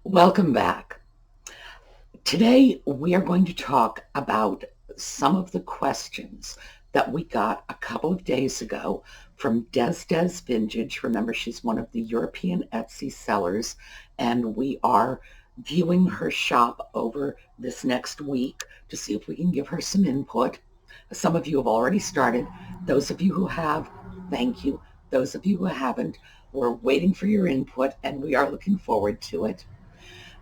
Welcome back. Today we are going to talk about some of the questions that we got a couple of days ago from Des Vintage. Remember, she's one of the European Etsy sellers, and we are viewing her shop over this next week to see if we can give her some input. Some of you have already started. Those of you who have, thank you. Those of you who haven't, we're waiting for your input, and we are looking forward to it.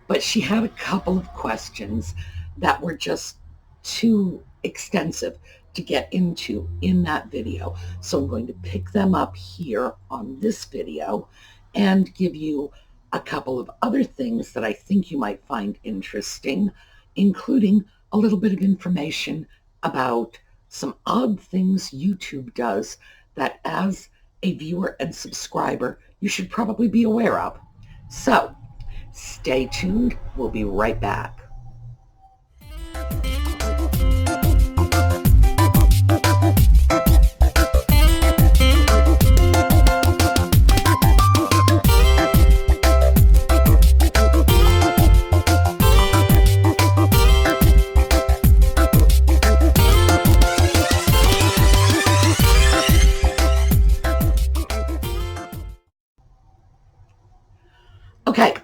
But she had a couple of questions that were just too extensive to get into in that video. So I'm going to pick them up here on this video and give you a couple of other things that I think you might find interesting, including a little bit of information about some odd things YouTube does that as a viewer and subscriber, you should probably be aware of. So stay tuned. We'll be right back. Okay.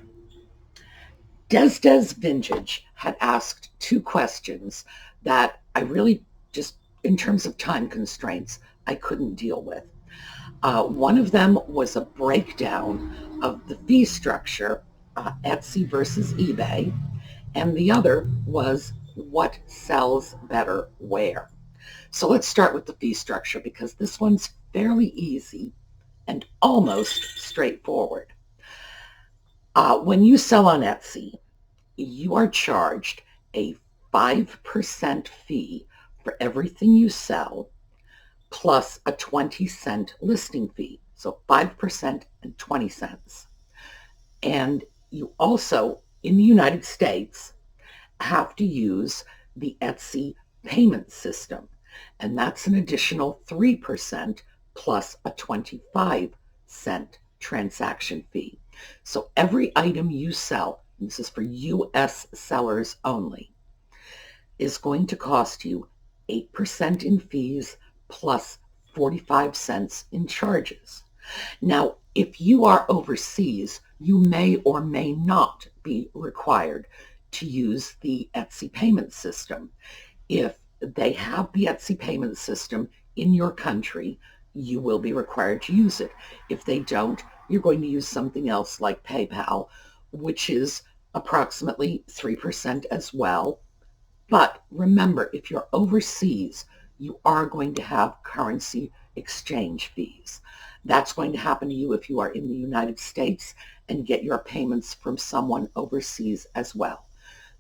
Des Vintage had asked two questions that I really just, in terms of time constraints, I couldn't deal with. One of them was a breakdown of the fee structure, Etsy versus eBay, and the other was what sells better where. So let's start with the fee structure because this one's fairly easy and almost straightforward. When you sell on Etsy, you are charged a 5% fee for everything you sell, plus a 20-cent listing fee. So 5% and 20 cents. And you also, in the United States, have to use the Etsy payment system. And that's an additional 3% plus a 25-cent transaction fee. So every item you sell, and this is for U.S. sellers only, is going to cost you 8% in fees plus 45 cents in charges. Now, if you are overseas, you may or may not be required to use the Etsy payment system. If they have the Etsy payment system in your country, you will be required to use it. If they don't, you're going to use something else like PayPal, which is approximately 3% as well. But remember, if you're overseas, you are going to have currency exchange fees. That's going to happen to you if you are in the United States and get your payments from someone overseas as well.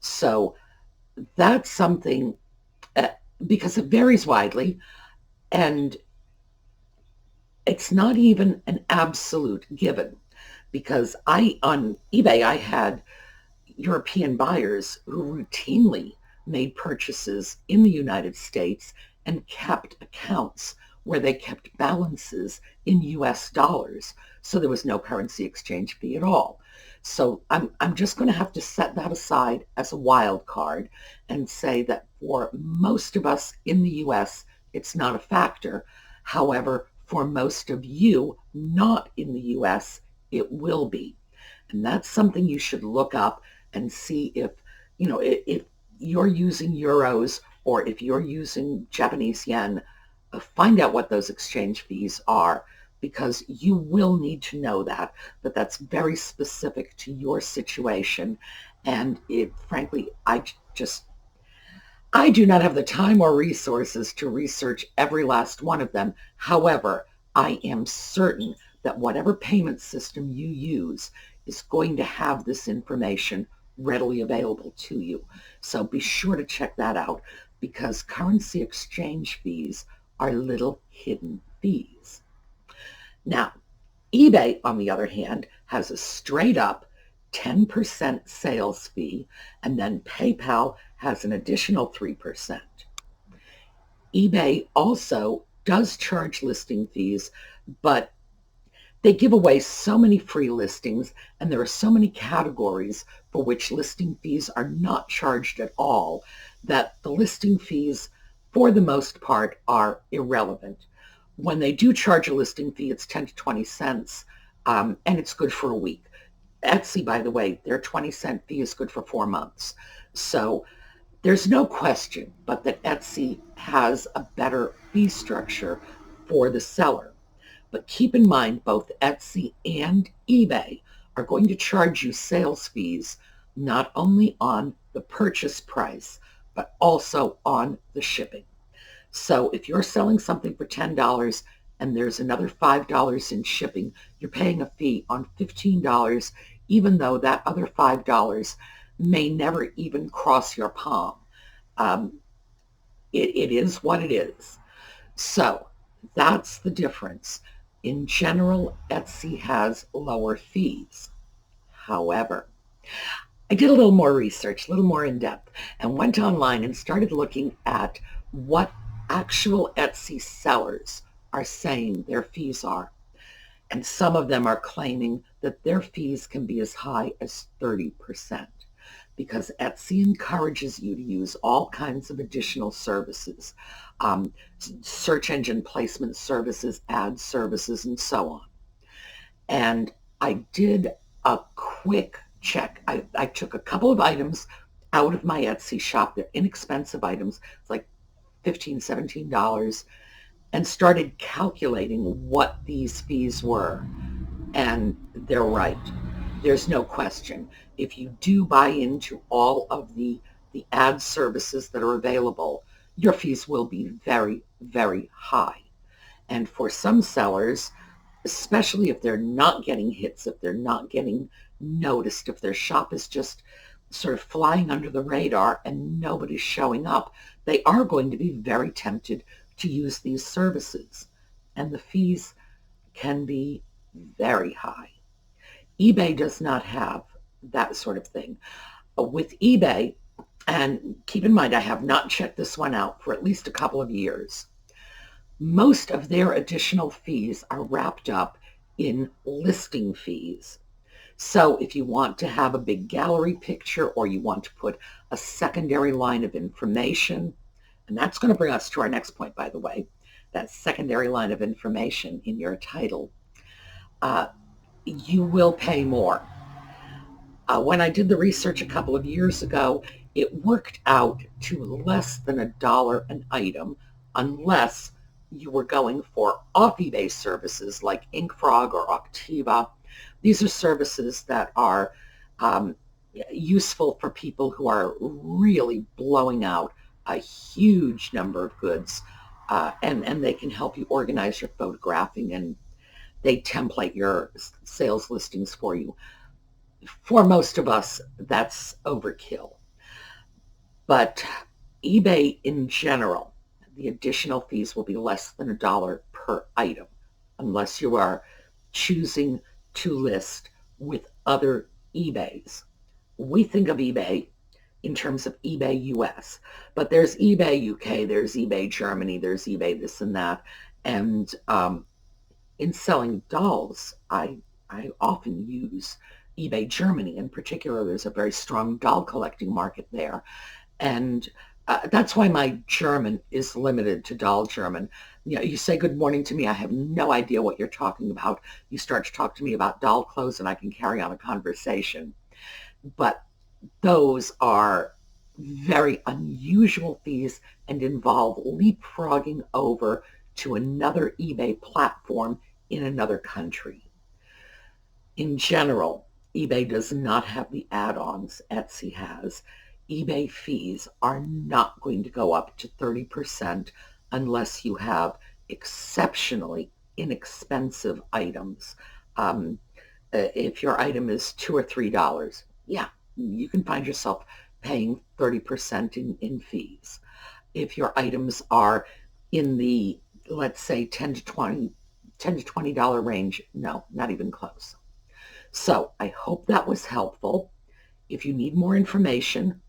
So that's something, because it varies widely, and it's not even an absolute given, because on eBay, I had European buyers who routinely made purchases in the United States and kept accounts where they kept balances in US dollars. So there was no currency exchange fee at all. So I'm just going to have to set that aside as a wild card and say that for most of us in the US, it's not a factor. However, for most of you not in the US, it will be. And that's something you should look up and see if you're using euros or if you're using Japanese yen, find out what those exchange fees are, because you will need to know that, but that's very specific to your situation. And frankly, I do not have the time or resources to research every last one of them. However, I am certain that whatever payment system you use is going to have this information readily available to you. So be sure to check that out, because currency exchange fees are little hidden fees. Now, eBay, on the other hand, has a straight up 10% sales fee, and then PayPal has an additional 3%. eBay also does charge listing fees, but They give away so many free listings, and there are so many categories for which listing fees are not charged at all, that the listing fees, for the most part, are irrelevant. When they do charge a listing fee, it's 10 to 20 cents, and it's good for a week. Etsy, by the way, their 20-cent fee is good for 4 months. So there's no question but that Etsy has a better fee structure for the seller. But keep in mind, both Etsy and eBay are going to charge you sales fees not only on the purchase price, but also on the shipping. So if you're selling something for $10 and there's another $5 in shipping, you're paying a fee on $15, even though that other $5 may never even cross your palm. It is what it is. So that's the difference. In general, Etsy has lower fees. However, I did a little more research, a little more in depth, and went online and started looking at what actual Etsy sellers are saying their fees are. And some of them are claiming that their fees can be as high as 30%, because Etsy encourages you to use all kinds of additional services, search engine placement services, ad services, and so on. And I did a quick check. I took a couple of items out of my Etsy shop. They're inexpensive items. It's like $15, $17, and started calculating what these fees were. And they're right. There's no question. If you do buy into all of the ad services that are available, your fees will be very, very high. And for some sellers, especially if they're not getting hits, if they're not getting noticed, if their shop is just sort of flying under the radar and nobody's showing up, they are going to be very tempted to use these services. And the fees can be very high. eBay does not have that sort of thing. With eBay, and keep in mind, I have not checked this one out for at least a couple of years, most of their additional fees are wrapped up in listing fees. So if you want to have a big gallery picture, or you want to put a secondary line of information, and that's going to bring us to our next point, by the way, that secondary line of information in your title, you will pay more. When I did the research a couple of years ago, it worked out to less than $1 an item, unless you were going for off-eBay services like InkFrog or Octiva. These are services that are useful for people who are really blowing out a huge number of goods, and they can help you organize your photographing, and they template your sales listings for you. For most of us, that's overkill. But eBay in general, the additional fees will be less than $1 per item, unless you are choosing to list with other eBays. We think of eBay in terms of eBay US, but there's eBay UK, there's eBay Germany, there's eBay this and that. And in selling dolls, I often use eBay Germany in particular. There's a very strong doll collecting market there. And that's why my German is limited to doll German. You know, you say good morning to me, I have no idea what you're talking about. You start to talk to me about doll clothes and I can carry on a conversation. But those are very unusual fees and involve leapfrogging over to another eBay platform in another country. In general, eBay does not have the add-ons Etsy has. eBay fees are not going to go up to 30% unless you have exceptionally inexpensive items. If your item is $2 or $3, yeah, you can find yourself paying 30% in fees. If your items are in the, let's say, $10 to $20 range, no, not even close. So I hope that was helpful. If you need more information,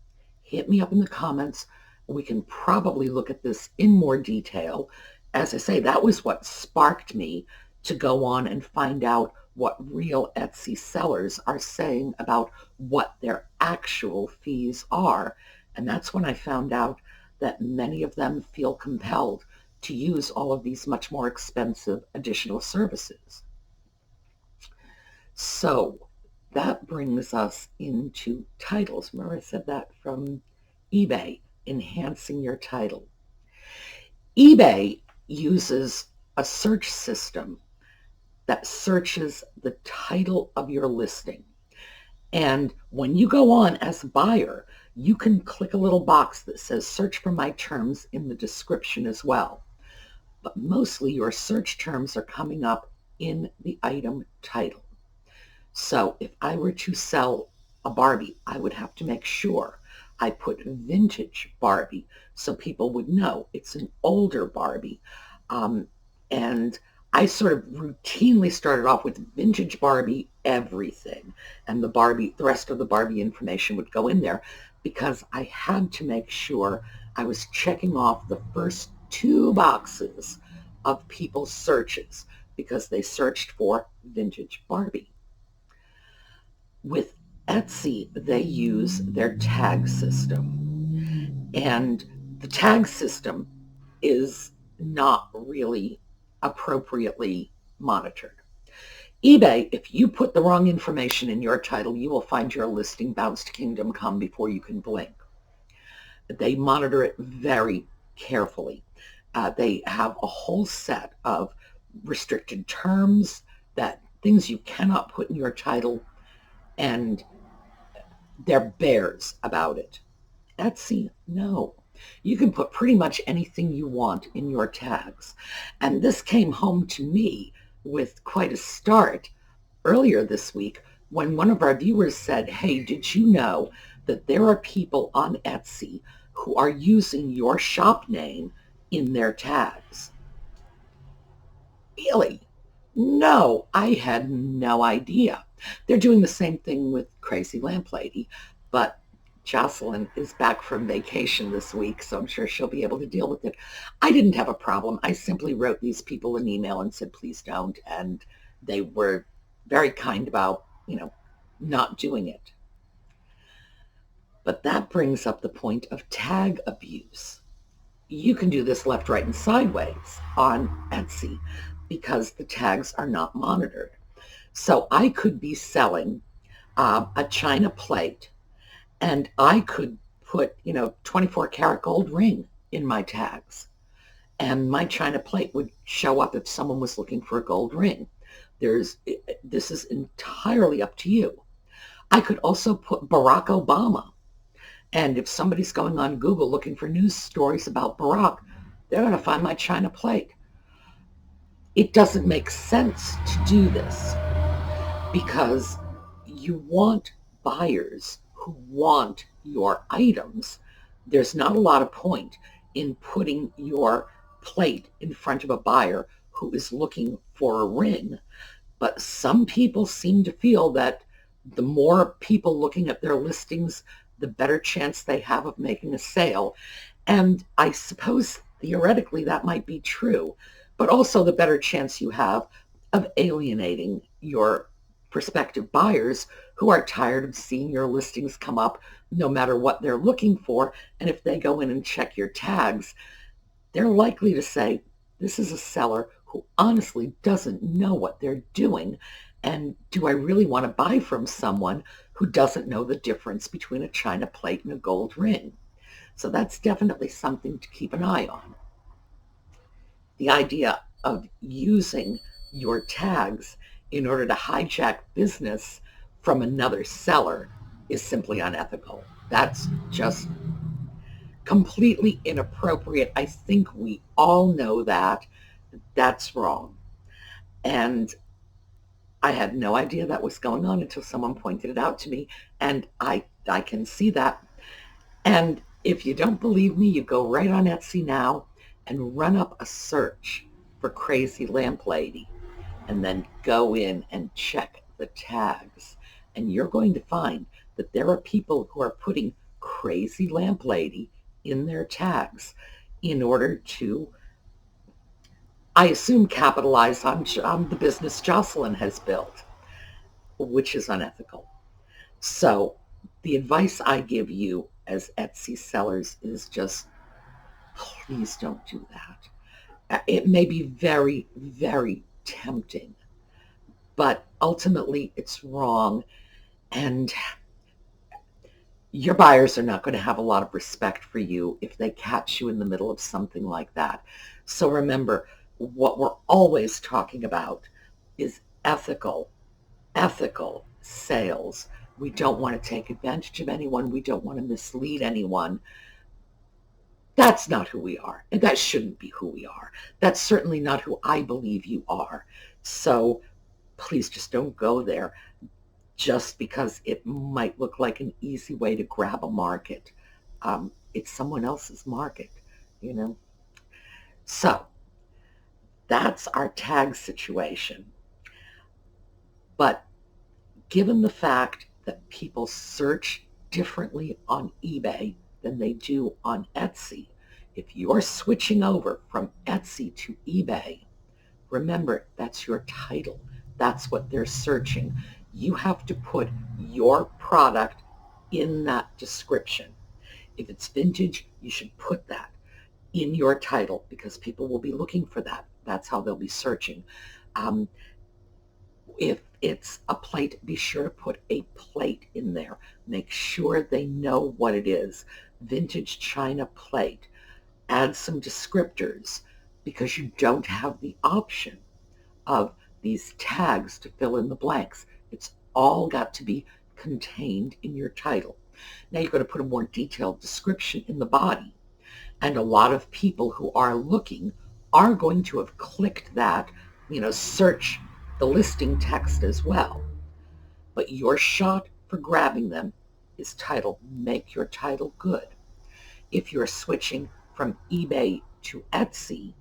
hit me up in the comments. We can probably look at this in more detail. As I say, that was what sparked me to go on and find out what real Etsy sellers are saying about what their actual fees are. And that's when I found out that many of them feel compelled to use all of these much more expensive additional services. So that brings us into titles. Remember I said that from eBay, enhancing your title. eBay uses a search system that searches the title of your listing. And when you go on as a buyer, you can click a little box that says search for my terms in the description as well. But mostly your search terms are coming up in the item title. So if I were to sell a Barbie, I would have to make sure I put vintage Barbie so people would know it's an older Barbie. And I sort of routinely started off with vintage Barbie everything, and the rest of the Barbie information would go in there because I had to make sure I was checking off the first two boxes of people's searches because they searched for vintage Barbie. With Etsy, they use their tag system, and the tag system is not really appropriately monitored. eBay, if you put the wrong information in your title, you will find your listing bounced kingdom come before you can blink. They monitor it very carefully. They have a whole set of restricted terms, that things you cannot put in your title, and they're bears about it. Etsy, no. You can put pretty much anything you want in your tags. And this came home to me with quite a start earlier this week when one of our viewers said, hey, did you know that there are people on Etsy who are using your shop name in their tags? Really? No, I had no idea. They're doing the same thing with Crazy Lamp Lady, but Jocelyn is back from vacation this week, so I'm sure she'll be able to deal with it. I didn't have a problem. I simply wrote these people an email and said, please don't, and they were very kind about, not doing it. But that brings up the point of tag abuse. You can do this left, right, and sideways on Etsy because the tags are not monitored. So I could be selling a china plate, and I could put, 24 karat gold ring in my tags. And my china plate would show up if someone was looking for a gold ring. This is entirely up to you. I could also put Barack Obama. And if somebody's going on Google looking for news stories about Barack, they're going to find my china plate. It doesn't make sense to do this because you want buyers who want your items. There's not a lot of point in putting your plate in front of a buyer who is looking for a ring. But some people seem to feel that the more people looking at their listings, the better chance they have of making a sale. And I suppose theoretically that might be true, but also the better chance you have of alienating your prospective buyers who are tired of seeing your listings come up no matter what they're looking for. And if they go in and check your tags, they're likely to say, this is a seller who honestly doesn't know what they're doing. And do I really want to buy from someone who doesn't know the difference between a china plate and a gold ring? So that's definitely something to keep an eye on. The idea of using your tags in order to hijack business from another seller is simply unethical. That's just completely inappropriate. I think we all know that. That's wrong. And I had no idea that was going on until someone pointed it out to me, and I can see that. And if you don't believe me, you go right on Etsy now and run up a search for Crazy Lamp Lady, and then go in and check the tags. And you're going to find that there are people who are putting Crazy Lamp Lady in their tags in order to I assume capitalize on the business Jocelyn has built, which is unethical. So the advice I give you as Etsy sellers is just please don't do that. It may be very, very tempting, but ultimately it's wrong. And your buyers are not going to have a lot of respect for you if they catch you in the middle of something like that. So remember, what we're always talking about is ethical sales. We don't want to take advantage of anyone. We don't want to mislead anyone. That's not who we are. And that shouldn't be who we are. That's certainly not who I believe you are. So please just don't go there just because it might look like an easy way to grab a market. It's someone else's market, you know. So that's our tag situation. But given the fact that people search differently on eBay than they do on Etsy, if you're switching over from Etsy to eBay, remember that's your title. That's what they're searching. You have to put your product in that description. If it's vintage, you should put that in your title because people will be looking for that. That's how they'll be searching. Um, if it's a plate, be sure to put a plate in there. Make sure they know what it is. Vintage china plate. Add some descriptors because you don't have the option of these tags to fill in the blanks. It's all got to be contained in your title. Now you're going to put a more detailed description in the body. And a lot of people who are looking are going to have clicked that, search the listing text as well. But your shot for grabbing them is titled Make Your Title Good. If you're switching from eBay to Etsy,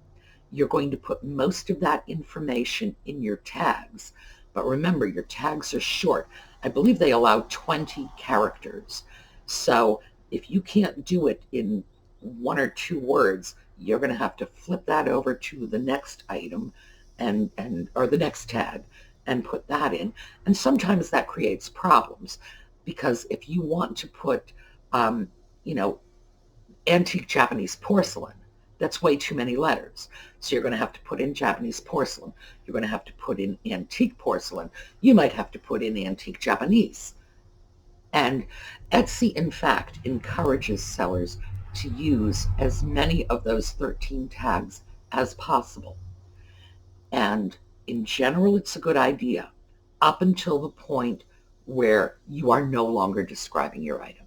you're going to put most of that information in your tags. But remember, your tags are short. I believe they allow 20 characters. So if you can't do it in 1 or 2 words, you're going to have to flip that over to the next item or the next tag and put that in. And sometimes that creates problems because if you want to put, you know, antique Japanese porcelain, that's way too many letters. So you're going to have to put in Japanese porcelain. You're going to have to put in antique porcelain. You might have to put in antique Japanese. And Etsy, in fact, encourages sellers to use as many of those 13 tags as possible. And in general, it's a good idea up until the point where you are no longer describing your item.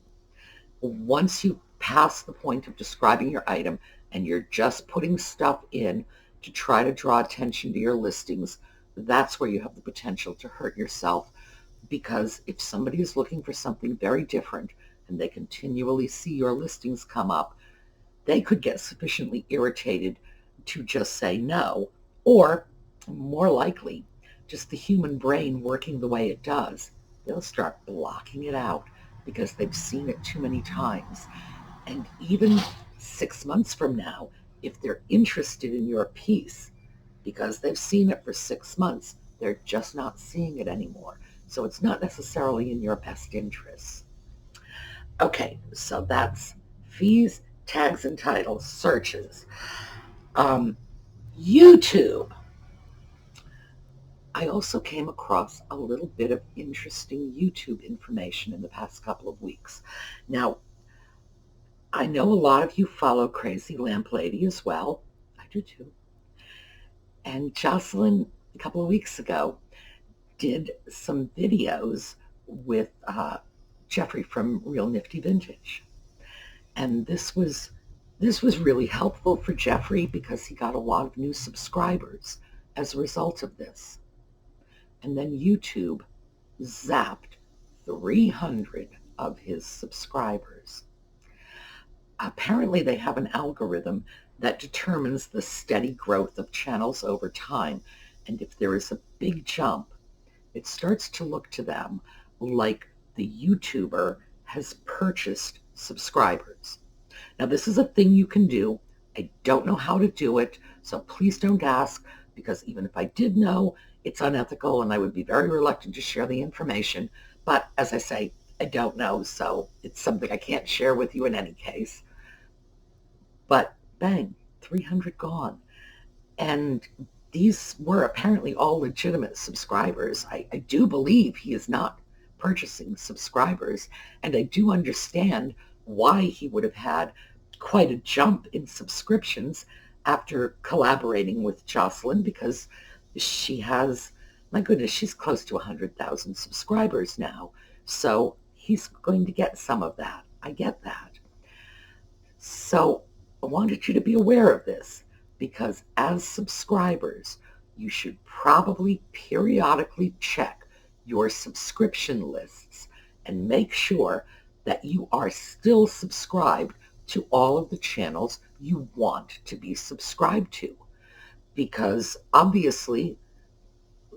Once you pass the point of describing your item and you're just putting stuff in to try to draw attention to your listings, that's where you have the potential to hurt yourself. Because if somebody is looking for something very different and they continually see your listings come up, they could get sufficiently irritated to just say no, or more likely, just the human brain working the way it does, they'll start blocking it out because they've seen it too many times. And even 6 months from now, if they're interested in your piece, because they've seen it for 6 months, they're just not seeing it anymore. So it's not necessarily in your best interests. Okay, so that's fees, tags, and titles, searches. YouTube. I also came across a little bit of interesting YouTube information in the past couple of weeks. Now, I know a lot of you follow Crazy Lamp Lady as well. I do too. And Jocelyn, a couple of weeks ago, did some videos with Jeffrey from Real Nifty Vintage. And this was really helpful for Jeffrey because he got a lot of new subscribers as a result of this. And then YouTube zapped 300 of his subscribers. Apparently they have an algorithm that determines the steady growth of channels over time. And if there is a big jump, it starts to look to them like the YouTuber has purchased subscribers. Now, this is a thing you can do. I don't know how to do it, so please don't ask, because even if I did know, it's unethical and I would be very reluctant to share the information. But as I say, I don't know, so it's something I can't share with you in any case. But bang, 300 gone. And these were apparently all legitimate subscribers. I do believe he is not purchasing subscribers, and I do understand why he would have had quite a jump in subscriptions after collaborating with Jocelyn, because she has, my goodness, she's close to 100,000 subscribers now. So he's going to get some of that. I get that. So I wanted you to be aware of this, because as subscribers, you should probably periodically check your subscription lists and make sure that you are still subscribed to all of the channels you want to be subscribed to. Because obviously,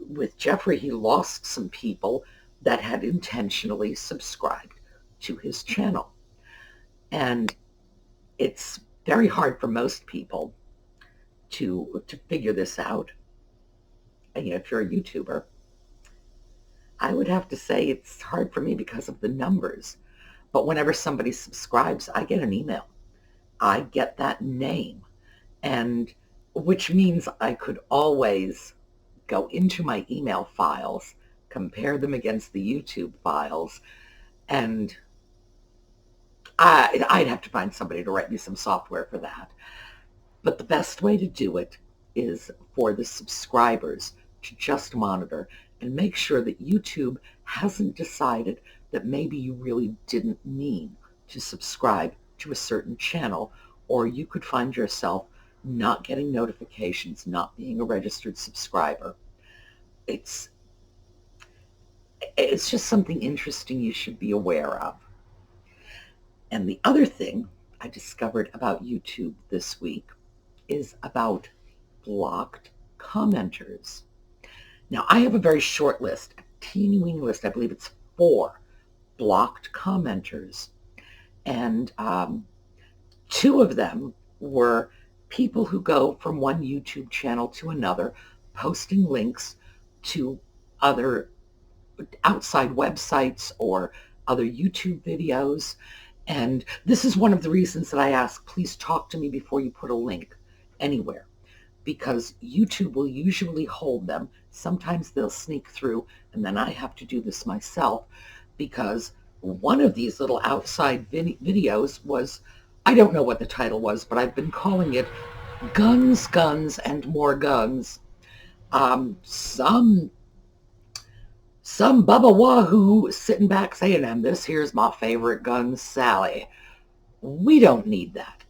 with Jeffrey, he lost some people that had intentionally subscribed to his channel. And it's very hard for most people to figure this out. And, if you're a YouTuber, I would have to say it's hard for me because of the numbers. But whenever somebody subscribes, I get an email. I get that name, and which means I could always go into my email files, compare them against the YouTube files, and I'd have to find somebody to write me some software for that. But the best way to do it is for the subscribers to just monitor and make sure that YouTube hasn't decided that maybe you really didn't mean to subscribe to a certain channel, or you could find yourself not getting notifications, not being a registered subscriber. It's just something interesting you should be aware of. And the other thing I discovered about YouTube this week is about blocked commenters. Now, I have a very short list, a teeny weeny list. I believe it's 4 blocked commenters. And 2 of them were people who go from one YouTube channel to another, posting links to other outside websites or other YouTube videos. And this is one of the reasons that I ask, please talk to me before you put a link anywhere, because YouTube will usually hold them. Sometimes they'll sneak through, and then I have to do this myself, because one of these little outside videos was, I don't know what the title was, but I've been calling it Guns, Guns, and More Guns. Some Bubba Wahoo sitting back saying, and this here's my favorite gun, Sally. We don't need that.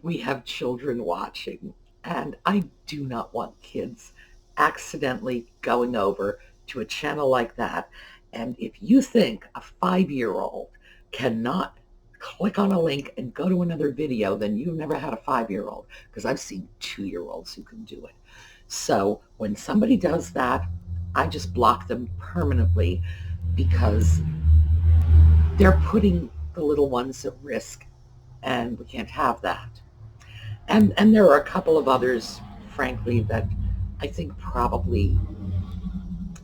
We have children watching, and I do not want kids accidentally going over to a channel like that. And if you think a 5-year-old cannot click on a link and go to another video, then you've never had a 5-year-old, because I've seen 2-year-olds who can do it. So when somebody does that, I just block them permanently, because they're putting the little ones at risk, and we can't have that. And there are a couple of others, frankly, that I think probably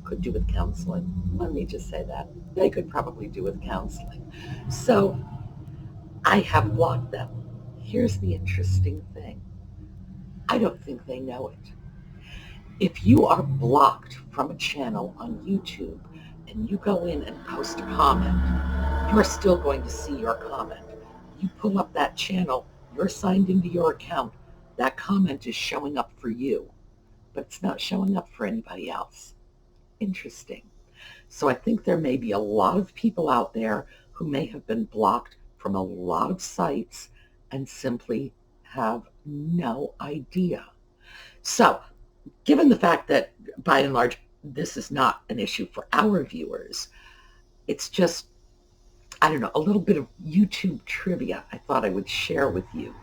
could do with counseling. Let me just say that. They could probably do with counseling. So I have blocked them. Here's the interesting thing. I don't think they know it. If you are blocked from a channel on YouTube and you go in and post a comment, you're still going to see your comment. You pull up that channel, you're signed into your account, that comment is showing up for you, but it's not showing up for anybody else. Interesting. So I think there may be a lot of people out there who may have been blocked from a lot of sites and simply have no idea. So, given the fact that, by and large, this is not an issue for our viewers, it's just, I don't know, a little bit of YouTube trivia I thought I would share with you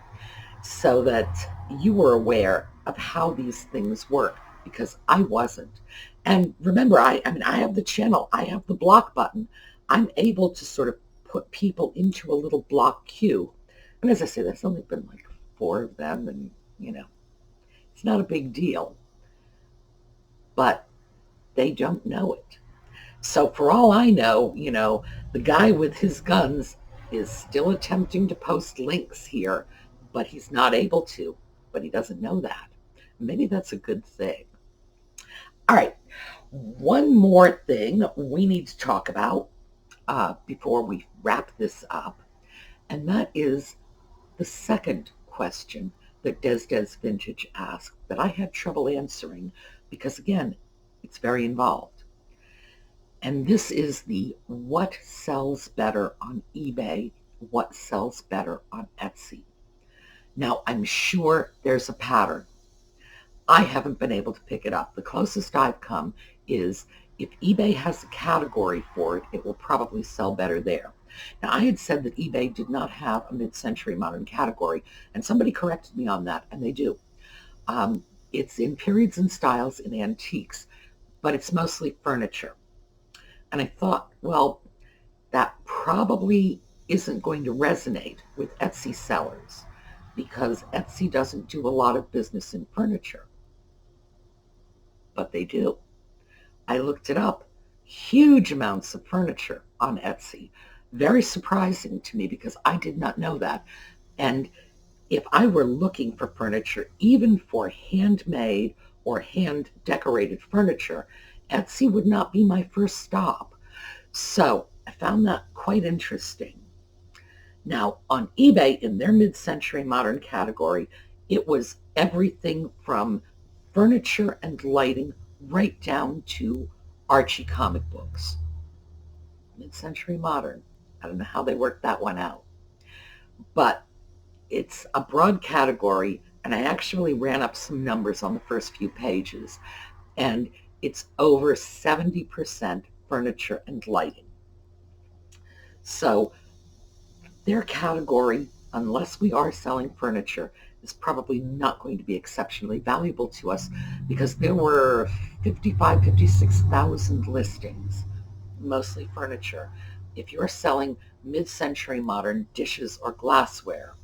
so that you were aware of how these things work, because I wasn't. And remember, I mean, I have the channel, I have the block button. I'm able to sort of put people into a little block queue. And as I say, there's only been like 4 of them, and it's not a big deal, but they don't know it. So for all I know, the guy with his guns is still attempting to post links here, but he's not able to, but he doesn't know that. Maybe that's a good thing. All right, one more thing we need to talk about before we wrap this up, and that is the second question that Des Vintage asked that I had trouble answering because, again, it's very involved. And this is the what sells better on eBay, what sells better on Etsy. Now, I'm sure there's a pattern. I haven't been able to pick it up. The closest I've come is if eBay has a category for it, it will probably sell better there. Now, I had said that eBay did not have a mid-century modern category, and somebody corrected me on that, and they do. It's in periods and styles in antiques, but it's mostly furniture. And I thought, well, that probably isn't going to resonate with Etsy sellers because Etsy doesn't do a lot of business in furniture. But they do. I looked it up. Huge amounts of furniture on Etsy. Very surprising to me because I did not know that. And if I were looking for furniture, even for handmade or hand decorated furniture, Etsy would not be my first stop. So I found that quite interesting. Now, on eBay, in their mid-century modern category, it was everything from furniture and lighting right down to Archie comic books. Mid-century modern. I don't know how they worked that one out. But it's a broad category, and I actually ran up some numbers on the first few pages, and it's over 70% furniture and lighting. So their category, unless we are selling furniture, is probably not going to be exceptionally valuable to us because there were 56,000 listings, mostly furniture. If you're selling mid-century modern dishes or glassware,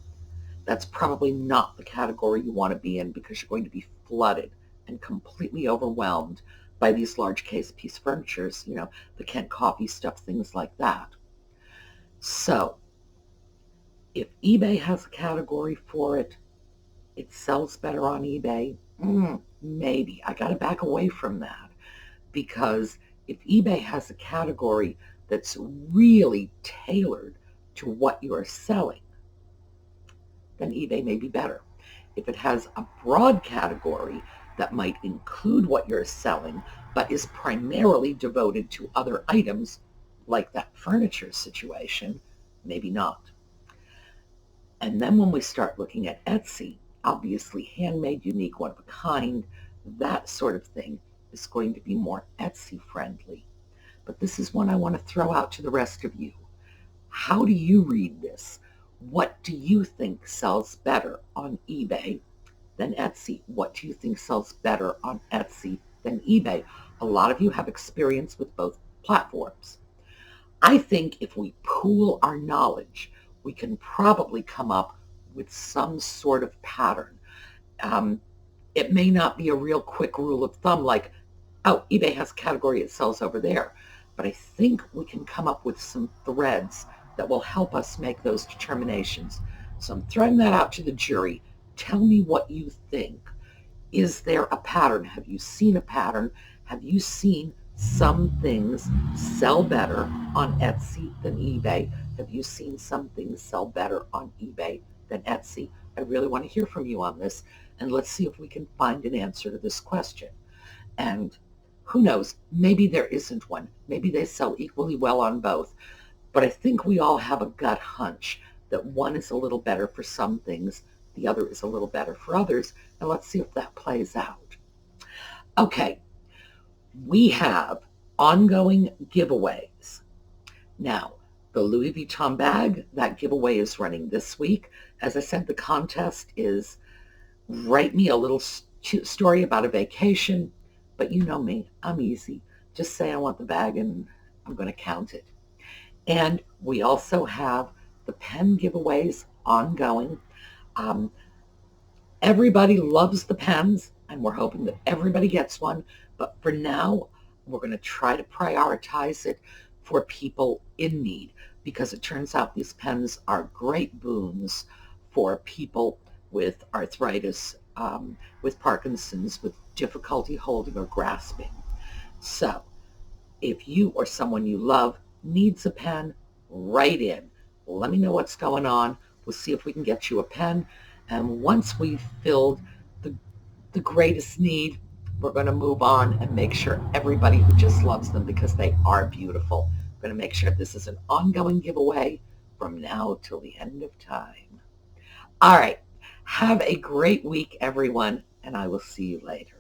that's probably not the category you want to be in because you're going to be flooded and completely overwhelmed by these large case piece furnitures, the Kent coffee stuff, things like that. So if eBay has a category for it, it sells better on eBay. Maybe. I got to back away from that because if eBay has a category that's really tailored to what you're selling, then eBay may be better. If it has a broad category that might include what you're selling, but is primarily devoted to other items, like that furniture situation, maybe not. And then when we start looking at Etsy, obviously handmade, unique, one of a kind, that sort of thing is going to be more Etsy friendly. But this is one I want to throw out to the rest of you. How do you read this? What do you think sells better on eBay than Etsy? What do you think sells better on Etsy than eBay? A lot of you have experience with both platforms. I think if we pool our knowledge, we can probably come up with some sort of pattern. It may not be a real quick rule of thumb like, oh, eBay has a category it sells over there. But I think we can come up with some threads that will help us make those determinations. So I'm throwing that out to the jury. Tell me what you think. Is there a pattern? Have you seen a pattern? Have you seen some things sell better on Etsy than eBay? Have you seen some things sell better on eBay than Etsy? I really want to hear from you on this, and let's see if we can find an answer to this question. And who knows, maybe there isn't one. Maybe they sell equally well on both. But I think we all have a gut hunch that one is a little better for some things, the other is a little better for others, and let's see if that plays out. Okay, we have ongoing giveaways. Now, the Louis Vuitton bag, that giveaway is running this week. As I said, the contest is write me a little story about a vacation, but you know me, I'm easy. Just say I want the bag and I'm going to count it. And we also have the pen giveaways ongoing. Um, Everybody loves the pens, and we're hoping that everybody gets one. But for now, we're going to try to prioritize it for people in need, because it turns out these pens are great boons for people with arthritis, with Parkinson's, with difficulty holding or grasping. So if you or someone you love needs a pen, write in. Let me know what's going on. We'll see if we can get you a pen. And once we've filled the, the greatest need, we're going to move on and make sure everybody who just loves them, because they are beautiful. We're going to make sure this is an ongoing giveaway from now till the end of time. All right. Have a great week, everyone, and I will see you later.